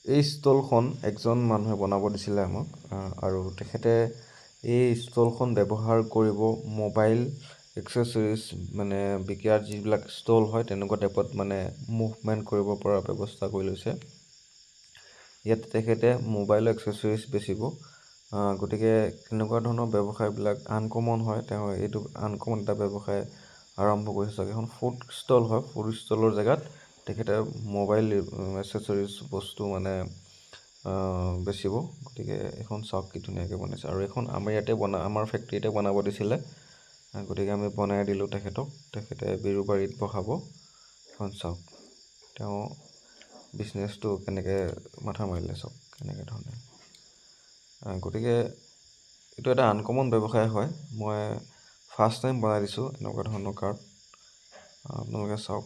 এই ষ্টলখন একজন মানুহে বনাব দিছিলে আমাক আৰু তেখেতে এই ষ্টলখন ব্যৱহাৰ কৰিব মোবাইল এক্সেচৰিজ মানে বিক্ৰীৰ যিবিলাক ষ্টল হয় তেনেকুৱা টাইপত মানে মুভমেণ্ট কৰিব পৰা ব্যৱস্থা কৰি লৈছে। ইয়াত তেখেতে মোবাইল এক্সেচৰিজ বেচিব। গতিকে তেনেকুৱা ধৰণৰ ব্যৱসায়বিলাক আনকমন হয়। তেওঁ এইটো আনকমন এটা ব্যৱসায় আৰম্ভ কৰিছে চাগে। এখন ফুড ষ্টল হয়। ফুড ষ্টলৰ জেগাত তেখেতে মোবাইল এক্সেচৰিজ বস্তু মানে বেচিব। গতিকে এখন চাওক কি ধুনীয়াকৈ বনাইছে। আৰু এখন আমাৰ ইয়াতে আমাৰ ফেক্টৰীতে বনাব দিছিলে। গতিকে আমি বনাই দিলোঁ তেখেতক। তেখেতে বিৰুবাৰীত বহাব। এখন চাওক তেওঁ বিজনেছটো কেনেকৈ মাথা মাৰিলে চাওক কেনেকৈ ধৰণে। গতিকে এইটো এটা আনকমন ব্যৱসায় হয়। মই ফাৰ্ষ্ট টাইম বনাই দিছোঁ এনেকুৱা ধৰণৰ কাৰ্ড। আপোনালোকে চাওক।